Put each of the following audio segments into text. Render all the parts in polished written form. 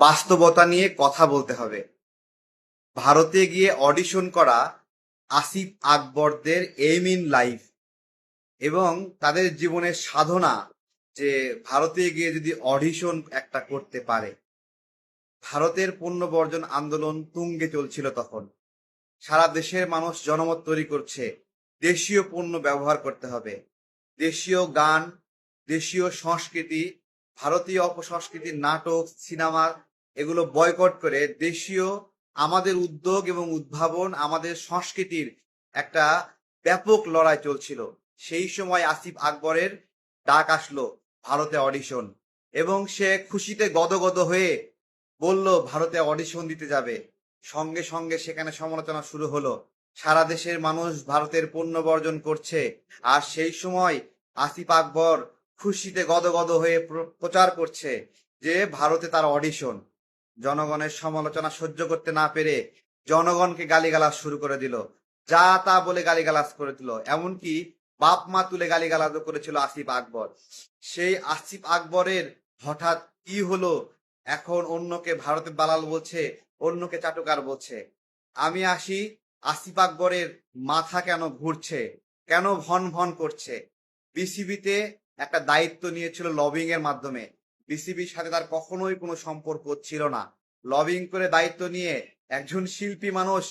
বাস্তবতা নিয়ে কথা বলতে হবে। ভারতে গিয়ে অডিশন করা আসিফ আকবরদের এইম ইন লাইফ এবং তাদের জীবনের সাধনা, যে ভারতে গিয়ে যদি অডিশন একটা করতে পারে। ভারতের পণ্য বর্জন আন্দোলন তুঙ্গে চলছিল তখন। সারা দেশের মানুষ জনমত তৈরি করছে, দেশীয় পণ্য ব্যবহার করতে হবে। দেশীয় গান, দেশীয় সংস্কৃতি, ভারতীয় অপসংস্কৃতির নাটক, সিনেমা, এগুলো বয়কট করে দেশীয় আমাদের উদ্যোগ এবং উদ্ভাবন, আমাদের সংস্কৃতির একটা ব্যাপক লড়াই চলছিল। সেই সময় আসিফ আকবরের ডাক আসলো ভারতে অডিশন, এবং সে খুশিতে গদগদ হয়ে বলল ভারতে অডিশন দিতে যাবে। সঙ্গে সঙ্গে সেখানে সমালোচনা শুরু হলো। সারা দেশের মানুষ ভারতের পণ্য বর্জন করছে, আর সেই সময় আসিফ আকবর খুশিতে গদগদ হয়ে প্রচার করছে যে ভারতে তার অডিশন। জনগণের সমালোচনা সহ্য করতে না পেরে জনগণকে গালিগালাজ শুরু করে দিল, যা তা বলে গালিগালাজ করে দিল, এমনকি বাপ মা তুলে গালিগালাজও করেছিল আসিফ আকবর। সেই আসিফ আকবরের হঠাৎ কি হলো, এখন অন্যকে ভারতের দালাল বলছে, অন্যকে চাটুকার বলছে। আমি আসি, আসিফ আকবরের মাথা কেন ঘুরছে, কেন ভন ভন করছে। বিসিবিতে একটা দায়িত্ব নিয়েছিল লবিং এর মাধ্যমে। বিসিবির সাথে তার কখনোই কোনো সম্পর্ক ছিল না। লবিং করে দায়িত্ব নিয়ে একজন শিল্পী মানুষ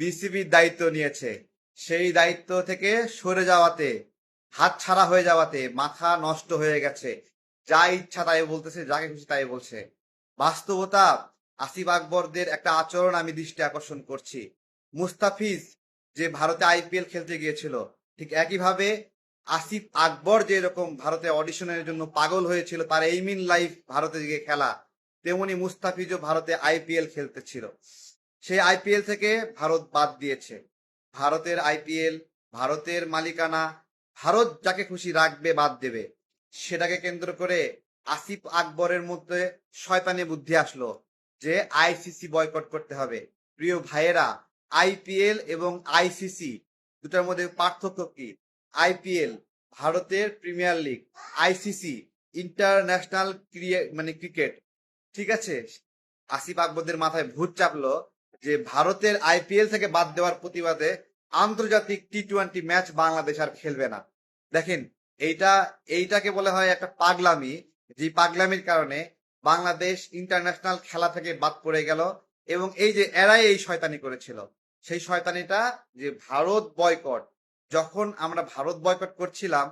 বিসিবির দায়িত্ব নিয়েছে। সেই দায়িত্ব থেকে সরে যাওয়াতে, হাতছাড়া হয়ে যাওয়াতে মাথা নষ্ট হয়ে গেছে। যা ইচ্ছা তাই বলতেছে, যাকে খুশি তাই বলছে। বাস্তবতা, আসিফ আকবরদের একটা আচরণ আমি দৃষ্টি আকর্ষণ করছি। মুস্তাফিজ যে ভারতে আইপিএল খেলতে গিয়েছিল, ঠিক একইভাবে আসিফ আকবর যে এরকম ভারতে অডিশনের জন্য পাগল হয়েছিল, তার এইম ইন লাইফ ভারতে গিয়ে খেলা, তেমনি মুস্তাফিজও ভারতে আইপিএল খেলতেছিল। সেই আইপিএল থেকে ভারত বাদ দিয়েছে। ভারতের আইপিএল, ভারতের মালিকানা, ভারত যাকে খুশি রাখবে, বাদ দেবে। সেটাকে কেন্দ্র করে আসিফ আকবরের মধ্যে শয়তানি বুদ্ধি আসলো যে আইসিসি বয়কট করতে হবে। প্রিয় ভাইয়েরা, আইপিএল এবং আইসিসি দুটার মধ্যে পার্থক্য কি? আইপিএল ভারতের premier league, ICC international cricket. ঠিক আছে, আসিফ আকবরদের মাথায় ভূত চাপলো যে ভারতের আইপিএল থেকে বাদ দেওয়ার প্রতিবাদে আন্তর্জাতিক টি-20 ম্যাচ বাংলাদেশ আর খেলবে না। দেখেন, এইটা এইটাকে বলে হয় একটা পাগলামি। যে পাগলামির কারণে বাংলাদেশ ইন্টারন্যাশনাল খেলা থেকে বাদ পড়ে গেল। এবং এই যে এরাই এই শয়তানি করেছিল, সেই শয়তানিটা যে ভারত বয়কট। যখন আমরা ভারত বয়কট করছিলাম,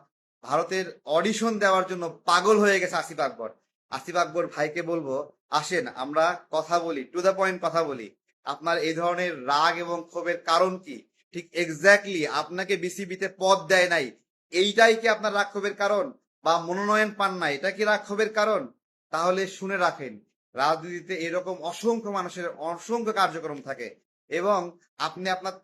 ভারতের অডিশন দেওয়ার জন্য পাগল হয়ে গেছে আসিফ আকবর। আসিফ আকবর ভাইকে বলবো, আসেন আমরা কথা বলি, টু দ্য পয়েন্ট কথা বলি। আপনার এই ধরনের রাগ এবং ক্ষোভের কারণ কি? ঠিক এক্স্যাক্টলি আপনাকে বিসিবিতে পদ দেয় নাই, এইটাই কি আপনার রাগ ক্ষোভের কারণ? বা মনোনয়ন পান না, এটা কি রাগ ক্ষোভের কারণ? তাহলে শুনে রাখেন, রাজনীতিতে এরকম অসংখ্য মানুষের অসংখ্য কার্যক্রম থাকে, এবং আপনি আপনার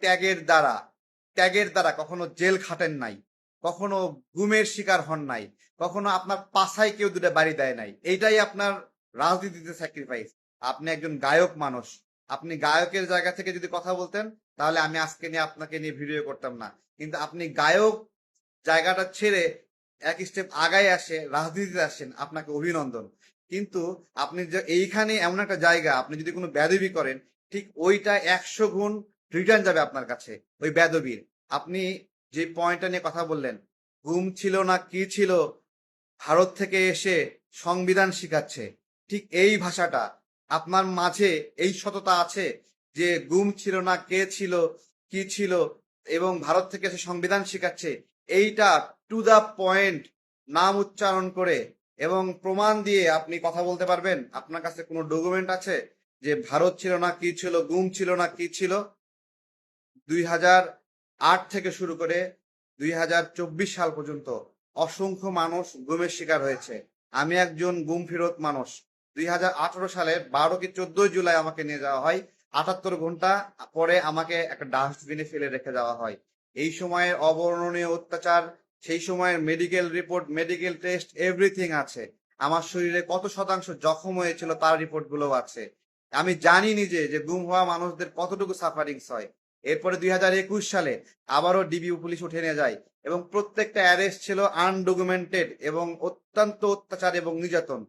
ত্যাগের দ্বারা কখনো জেল খাটেন নাই, কখনো গুমের শিকার হন নাই, কখনো আপনার পাছায় কেউ দুটো বাড়ি দেয় নাই। এইটাই আপনার রাজনীতিতে স্যাক্রিফাইস। আপনি একজন গায়ক মানুষ, আপনি গায়কের জায়গা থেকে যদি কথা বলতেন, তাহলে আমি আজকে নিয়ে আপনাকে নিয়ে ভিডিও করতাম না। কিন্তু আপনি গায়ক জায়গাটা ছেড়ে এক স্টেপ আগায় আসে রাজনীতিতে আসেন, আপনাকে অভিনন্দন। কিন্তু আপনি যে এইখানে এমন একটা জায়গা, আপনি যদি কোনো বেয়াদবি করেন, ঠিক ওইটা 100 গুণ রিটার্ন যাবে আপনার কাছে ওই বেয়াদবির। আপনি যে পয়েন্টটা নিয়ে কথা বললেন, ঘুম ছিল না কি ছিল, ভারত থেকে এসে সংবিধান শিখাচ্ছে, ঠিক এই ভাষাটা আপনার মাঝে এই সততা আছে যে গুম ছিল না কে ছিল, কি ছিল, এবং ভারত থেকে এসে সংবিধান শিখাচ্ছে, এইটা টু দা পয়েন্ট, নাম উচ্চারণ করে এবং প্রমাণ দিয়ে আপনি কথা বলতে পারবেন? আপনার কাছে কোনো ডকুমেন্ট আছে যে ভারত ছিল না কি ছিল, গুম ছিল না কি ছিল? 2008 থেকে শুরু করে 2024 সাল পর্যন্ত অসংখ্য মানুষ গুমের শিকার হয়েছে। আমি একজন গুম ফেরত মানুষ। 2018 সালের 12 কি 14 জুলাই আমাকে নিয়ে যাওয়া হয়। 78 ঘন্টা পরে আমাকে একটা ডাস্টবিনে ফেলে রেখে যাওয়া হয়। এই সময়ের অবর্ণনীয় অত্যাচার, সেই সময়ের medical report, medical test, everything আছে। আমার শরীরে কত শতাংশ জখম হয়েছিল তার রিপোর্ট গুলো আছে। আমি জানি নিজে যে গুম হওয়া মানুষদের কতটুকু সাফারিংস হয়। এরপরে 2021 সালে আবারও ডিবি পুলিশ উঠে নিয়ে যায়, এবং প্রত্যেকটা অ্যারেস্ট ছিল আনডকুমেন্টেড এবং অত্যন্ত অত্যাচার এবং নির্যাতন।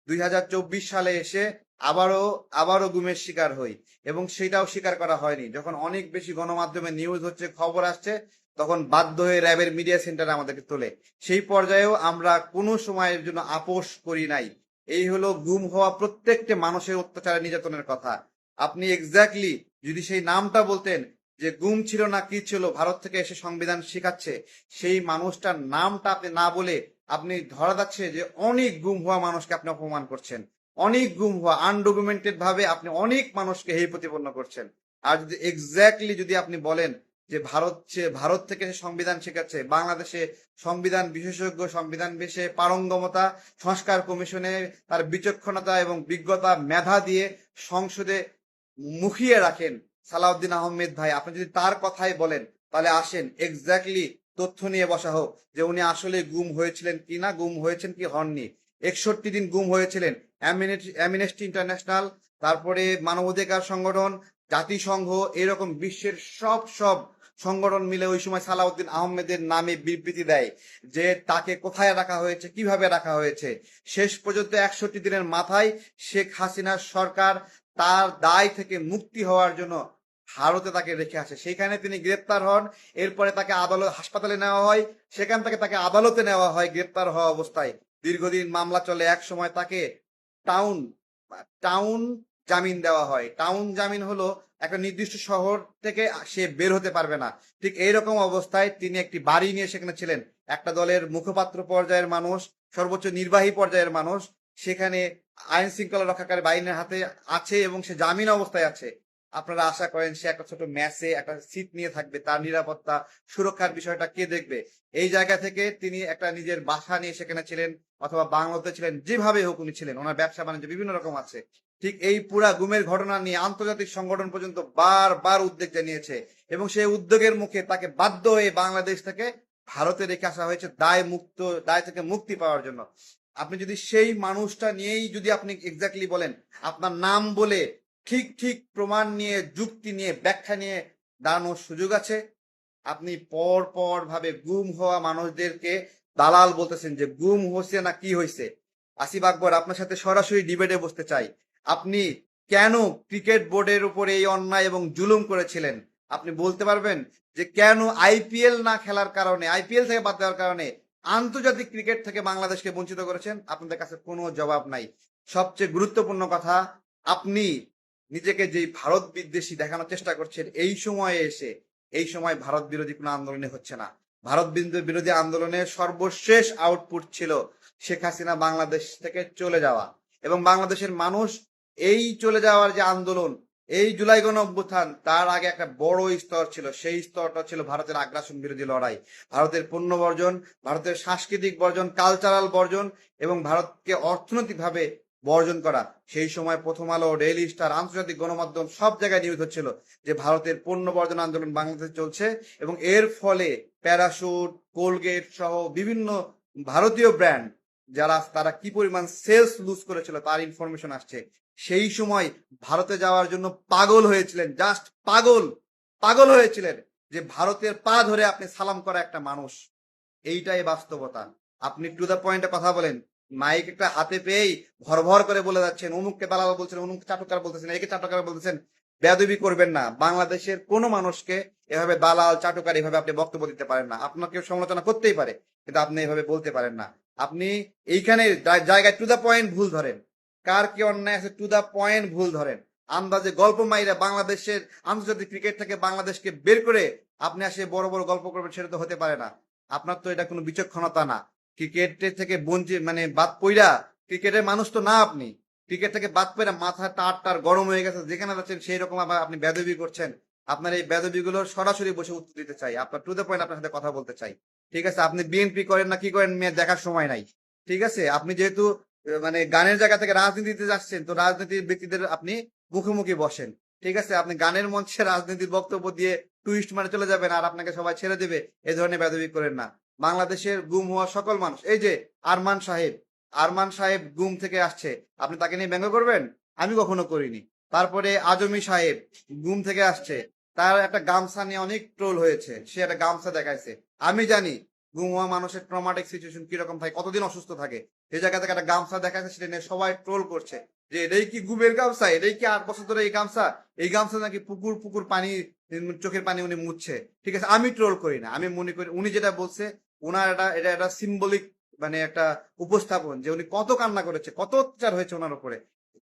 2024 সালে এসে আবারও আবারও গুমের শিকার হই, এবং সেটাও স্বীকার করা হয়নি। যখন অনেক বেশি গণমাধ্যমে নিউজ হচ্ছে, খবর আসছে, তখন বাধ্য হয়ে র্যাবের মিডিয়া সেন্টারে আমাদেরকে তোলে। সেই পর্যায়েও আমরা কোনো সময়ের জন্য আপোষ করি নাই। এই হলো গুম হওয়া প্রত্যেকটা মানুষের অত্যাচার নির্যাতনের কথা। আপনি এক্স্যাক্টলি যদি সেই নামটা বলতেন, যে গুম ছিল না কি ছিল, ভারত থেকে এসে সংবিধান শেখাচ্ছে, সেই মানুষটার নামটা আপনি না বলে আপনি ধরা যাচ্ছে যে অনেক গুম হওয়া মানুষকে আপনি অপমান করছেন। অনেক গুম হওয়া আনডকুমেন্টেড ভাবে আপনি অনেক মানুষকে হেয় প্রতিপন্ন করছেন। আর যদি এক্স্যাক্টলি যদি আপনি বলেন যে ভারত থেকে এসে সংবিধান শেখাচ্ছে, বাংলাদেশে সংবিধান বিশেষজ্ঞ, সংবিধান বিষয়ে পারঙ্গমতা, সংস্কার কমিশনে তার বিচক্ষণতা এবং বিজ্ঞতা, মেধা দিয়ে সংসদে মুখিয়ে রাখেন সালাউদ্দিন আহমেদ ভাই, আপনি যদি তার কথাই বলেন, তাহলে আসেন এক্স্যাক্টলি তথ্য নিয়ে বসা হোক যে উনি আসলে গুম হয়েছিলেন কি না, গুম হয়েছেন কি হননি। 61 দিন গুম হয়েছিলেন। অ্যামনেস্টি ইন্টারন্যাশনাল, তারপরে মানবাধিকার সংগঠন, জাতিসংঘ, এরকম বিশ্বের সব সব সংগঠন মিলে ওই সময় সালাউদ্দিন আহমেদের নামে বিবৃতি দেয় যে তাকে কোথায় রাখা হয়েছে, কিভাবে রাখা হয়েছে। শেষ পর্যন্ত 61 দিনের মাথায় শেখ হাসিনার সরকার তার দায় থেকে মুক্তি হওয়ার জন্য ভারতে তাকে রেখে আসে। সেখানে তিনি গ্রেপ্তার হন। এরপরে তাকে হাসপাতালে নেওয়া হয়, সেখান থেকে তাকে আদালতে নেওয়া হয় গ্রেপ্তার হওয়া অবস্থায়। দীর্ঘদিন মামলা চলে। এক সময় তাকে টাউন টাউন জামিন দেওয়া হয়। টাউন জামিন হলো একটা নির্দিষ্ট শহর থেকে সে বের হতে পারবে না। ঠিক এইরকম অবস্থায় তিনি একটি বাড়ি নিয়ে সেখানে ছিলেন। একটা দলের মুখপাত্র পর্যায়ের মানুষ, সর্বোচ্চ নির্বাহী পর্যায়ের মানুষ সেখানে আইন শৃঙ্খলা রক্ষাকারী বাহিনীর হাতে আছে এবং সে জামিন অবস্থায় আছে। আপনারা আশা করেন সে একটা ছোট ম্যাচে একটা সিট নিয়ে থাকবে, তার নিরাপত্তা সুরক্ষার বিষয়টা কে দেখবে? এই জায়গা থেকে তিনি একটা নিজের বাসা নিয়ে সেখানে ছিলেন, অথবা বাংলাতে ছিলেন, যেভাবে হোক উনি ছিলেন। ওনার ব্যবসা বাণিজ্য বিভিন্ন রকম আছে। ঠিক এই পুরা গুমের ঘটনা নিয়ে আন্তর্জাতিক সংগঠন পর্যন্ত বারবার উদ্বেগ জানিয়েছে, এবং সেই উদ্যোগের মুখে তাকে বাধ্য হয়ে বাংলাদেশ থেকে ভারতে রেখে আসা হয়েছে দায় থেকে মুক্তি পাওয়ার জন্য। আপনি যদি সেই মানুষটা নিয়েই যদি আপনি এক্স্যাক্টলি বলেন, আপনার নাম বলে ঠিক ঠিক প্রমাণ নিয়ে, যুক্তি নিয়ে, ব্যাখ্যা নিয়ে দাঁড়ানোর সুযোগ আছে। আপনি পর পর ভাবে গুম হওয়া মানুষদেরকে দালাল বলতেছেন যে গুম হয়েছে না কি হয়েছে। আসিফ আকবর, আপনার সাথে সরাসরি ডিবেটে বসতে চাই। আপনি কেন ক্রিকেট বোর্ডের উপরে এই অন্যায় এবং জুলুম করেছিলেন? আপনি বলতে পারবেন যে কেন আইপিএল না খেলার কারণে, আইপিএল থেকে বাদ দেওয়ার কারণে আন্তর্জাতিক ক্রিকেট থেকে বাংলাদেশকে বঞ্চিত করেছেন? আপনাদের কাছে কোনো জবাব নাই। সবচেয়ে গুরুত্বপূর্ণ কথা, আপনি নিজেকে যেই ভারত বিদ্বেষী দেখানোর চেষ্টা করছেন, এই সময় ভারত বিরোধী কোনো আন্দোলনে হচ্ছে না। ভারত বিরোধী আন্দোলনের সর্বশেষ আউটপুট ছিল শেখ হাসিনা বাংলাদেশ থেকে চলে যাওয়া, এবং বাংলাদেশের মানুষ এই চলে যাওয়ার যে আন্দোলন, এই জুলাই গণ অভ্যুত্থান, তার আগে একটা বড় স্তর ছিল। সেই স্তরটা ছিল ভারতের আগ্রাসন বিরোধী লড়াই, ভারতের পণ্য বর্জন, ভারতের সাংস্কৃতিক বর্জন, কালচারাল বর্জন, এবং ভারতকে অর্থনৈতিকভাবে বর্জন করা। সেই সময় প্রথম আলো, ডেইলি স্টার, আন্তর্জাতিক গণমাধ্যম সব জায়গায় নিউজ হচ্ছিল যে ভারতের পণ্য বর্জন আন্দোলন বাংলাদেশে চলছে, এবং এর ফলে প্যারাশুট, কোলগেট সহ বিভিন্ন ভারতীয় ব্র্যান্ড তারা কি পরিমাণ সেলস লুজ করেছিল তার ইনফরমেশন আসছে। সেই সময় ভারতে যাওয়ার জন্য পাগল হয়েছিলেন, জাস্ট পাগল হয়েছিলেন যে ভারতের পা ধরে আপনি সালাম করা একটা মানুষ। এইটাই বাস্তবতা। আপনি টু দা পয়েন্টে কথা বলেন, মাইক একটা হাতে পেয়েই ভর করে বলে যাচ্ছেন, অমুককে দালাল বলছেন, অমুক চাটুকার বলতেছেন, একে চাটুকার বলতেছেন। বেয়াদবি করবেন না। বাংলাদেশের কোনো মানুষকে এভাবে দালাল, চাটুকার এভাবে আপনি বক্তব্য দিতে পারেন না। আপনাকে সমালোচনা করতেই পারে, কিন্তু আপনি এভাবে বলতে পারেন না। আপনি এইখানে জায়গায় টু দা পয়েন্ট ভুল ধরেন। কার কি অন্যায় আছে টু দা পয়েন্ট ভুল ধরেন। আন্দাজে গল্প মাইরা বাংলাদেশের আন্তর্জাতিক ক্রিকেট থেকে বাংলাদেশকে বের করে আপনি আসে বড় বড় গল্প করবেন, সেটা তো হতে পারে না। আপনার তো এটা কোনো বিচক্ষণতা না। ক্রিকেটের থেকে বঞ্চিত মানে বাদ পইরা, ক্রিকেটের মানুষ তো না আপনি। ক্রিকেট থেকে বাদ পইরা মাথা টার গরম হয়ে গেছে, যেখানে যাচ্ছেন সেই রকম আবার আপনি বেয়াদবি করছেন। আপনার এই বেয়াদবিগুলোর সরাসরি বসে উত্তর দিতে চাই। আপনার টু দ্য পয়েন্ট আপনার সাথে কথা বলতে চাই। ঠিক আছে, আপনি বিএনপি করেন না কি করেন মেয়ে দেখার সময় নাই। ঠিক আছে, আপনি যেহেতু মানে গানের জায়গা থেকে রাজনীতিতে যাচ্ছেন, তো রাজনীতির ব্যক্তিদের আপনি মুখোমুখি বসেন। ঠিক আছে, আপনি গানের মঞ্চে রাজনীতির বক্তব্য দিয়ে টুইস্ট মানে চলে যাবেন আর আপনাকে সবাই ছেড়ে দেবে, এই ধরনের বেয়াদবি করেন না। বাংলাদেশের গুম হওয়া সকল মানুষ, এই যে আরমান সাহেব গুম থেকে আসছে, আপনি তাকে নিয়ে ব্যঙ্গ করবেন? আমি কখনো করিনি। তারপরে আজমি সাহেব গুম থেকে আসছে, তার একটা গামছা নিয়ে অনেক ট্রোল হয়েছে, সে একটা গামছা দেখাইছে। আমি জানি গুম হওয়া মানুষের ট্রমাটিক সিচুয়েশন কিরকম থাকে, কতদিন অসুস্থ থাকে। সেই জায়গা থেকে একটা গামছা দেখা যাচ্ছে, সেটা নিয়ে সবাই ট্রোল করছে যে এটাই কি গুমের গামছা, এটাই কি 8 বছর ধরে এই গামছা নাকি পুকুর পুকুর পানি, চোখের পানি উনি মুছছে। ঠিক আছে, আমি ট্রোল করি না, আমি মনে করি উনি যেটা বলছে ওনার এটা একটা সিম্বলিক মানে একটা উপস্থাপন, যে উনি কত কান্না করেছে, কত অত্যাচার হয়েছে ওনার উপরে।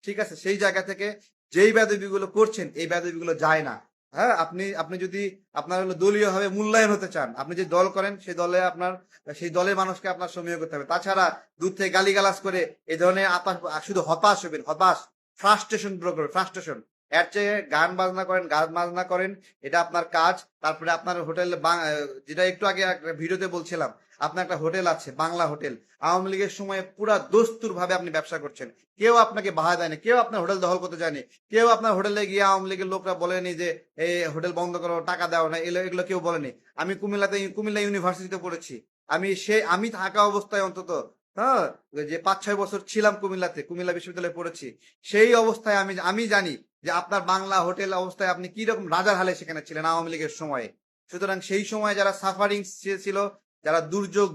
ঠিক আছে, সেই জায়গা থেকে যেই বেয়াদবিগুলো করছেন এই বেয়াদবিগুলো যায় না। হ্যাঁ, আপনি আপনি যদি আপনার হলো দলীয় ভাবে মূল্যায়ন হতে চান, আপনি যে দল করেন সেই দলে আপনার সেই দলের মানুষকে আপনার সমীহ করতে হবে। তাছাড়া দূর থেকে গালিগালাজ করে এই ধরনের শুধু হতাশ হবেন, হতাশ, ফ্রাস্ট্রেশন গ্রো করবে, ফ্রাস্ট্রেশন। এর চেয়ে গান বাজনা করেন, এটা আপনার কাজ। তারপরে আপনার হোটেল, যেটা একটু আগে একটা ভিডিওতে বলছিলাম, আপনার একটা হোটেল আছে, বাংলা হোটেল। আওয়ামী লীগের সময় পুরা দস্তুর ভাবে আপনি ব্যবসা করছেন, কেউ আপনাকে বাধা দেয়নি, কেউ আপনার হোটেল দখল করতে যায়নি, কেউ আপনার হোটেলে গিয়ে আওয়ামী লীগের লোকরা বলেনি যে এই হোটেল বন্ধ করো, টাকা দাও না, এগুলো কেউ বলেনি। আমি কুমিল্লা ইউনিভার্সিটিতে পড়েছি, আমি থাকা অবস্থায় অন্তত, হ্যাঁ, যে 5-6 বছর ছিলাম কুমিল্লা বিশ্ববিদ্যালয়ে পড়েছি, সেই অবস্থায় আমি জানি যে আপনার বাংলা হোটেল অবস্থায় আপনি কি রকম রাজার হালে সেখানে ছিলেন আওয়ামী লীগের সময়ে। সুতরাং সেই সময় যারা সাফারিং ছিল, যারা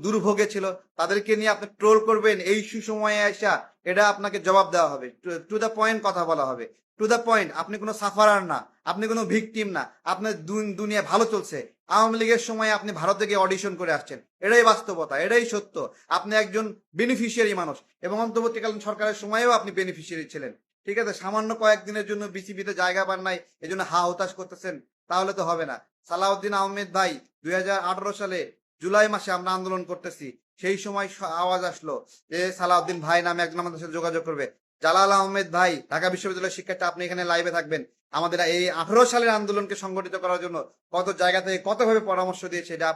দুর্ভোগে ছিল, তাদেরকে নিয়ে আপনি ট্রোল করবেন এই সুসময়ে আসা, এটা আপনাকে জবাব দেওয়া হবে, টু দ্য পয়েন্ট কথা বলা হবে, টু দ্য পয়েন্ট। আপনি কোনো সাফারার না, আপনি কোনো ভিকটিম না, আপনার দুনিয়া ভালো চলছে। আওয়ামী লীগের সময় আপনি ভারতে গিয়ে অডিশন করে আসছেন, এটাই বাস্তবতা, এটাই সত্য। আপনি একজন বেনিফিশিয়ারি মানুষ, এবং অন্তর্বর্তীকালীন সরকারের সময়েও আপনি বেনিফিশিয়ারি ছিলেন। ঠিক আছে, সামান্য কয়েকদিনের জন্য বিসিবিতে জায়গা পান নাই, এই জন্য হা হতাশ করতেছেন, তাহলে তো হবে না। সালাউদ্দিন আহমেদ ভাই 2018 সালে জুলাই মাসে আমরা আন্দোলন করতেছি, সেই সময় আওয়াজ আসলো যে সালাউদ্দিন ভাই নামে একজন আমাদের সাথে যোগাযোগ করবে। জালাল আহমেদ ভাই, ঢাকা বিশ্ববিদ্যালয়ের শিক্ষার্থী, আপনি এখানে লাইভে থাকবেন। আমাদের এই 18 সালের আন্দোলনকে সংগঠিত করার জন্য কত জায়গা থেকে কতভাবে পরামর্শ দিয়েছে, এটা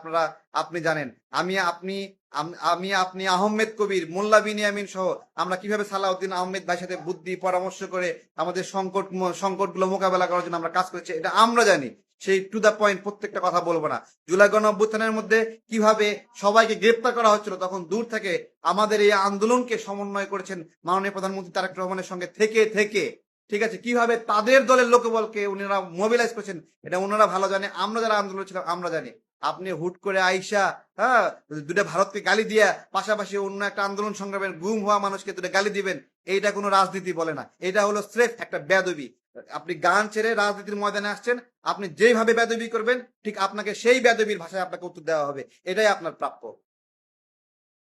আপনি জানেন। আপনি আহমেদ কবির, মোল্লা বিনিয়ামিন সহ আমরা কিভাবে সালাউদ্দিন আহমেদ ভাইয়ের সাথে বুদ্ধি পরামর্শ করে আমাদের সংকটগুলো মোকাবেলা করার জন্য আমরা কাজ করেছি, এটা আমরা জানি। সেই টু দা পয়েন্ট প্রত্যেকটা কথা বলবো না। জুলাই গণ অভ্যুত্থানের মধ্যে কিভাবে সবাইকে গ্রেপ্তার করা হচ্ছিল, তখন দূর থেকে আমাদের এই আন্দোলনকে সমন্বয় করেছেন মাননীয় প্রধানমন্ত্রী তারেক রহমানের সঙ্গে থেকে থেকে। ঠিক আছে, কিভাবে তাদের দলের লোকবলকে উনারা মোবিলাইজ করেছেন, এটা ওনারা ভালো জানে, আমরা যারা আন্দোলন ছিলাম আমরা জানি। আপনি হুট করে আইসা, হ্যাঁ, দুটা ভারতকে গালি দিয়া পাশাপাশি অন্য একটা আন্দোলন সংগ্রামের গুম হওয়া মানুষকে দুটা গালি দিবেন, এইটা কোনো রাজনীতি বলে না, এটা হলো স্রেফ একটা বেয়াদবি। আপনি গান ছেড়ে রাজনীতির ময়দানে আসছেন, আপনি যেভাবে বেয়াদবি করবেন ঠিক আপনাকে সেই বেয়াদবির ভাষায় আপনাকে উত্তর দেওয়া হবে, এটাই আপনার প্রাপ্য।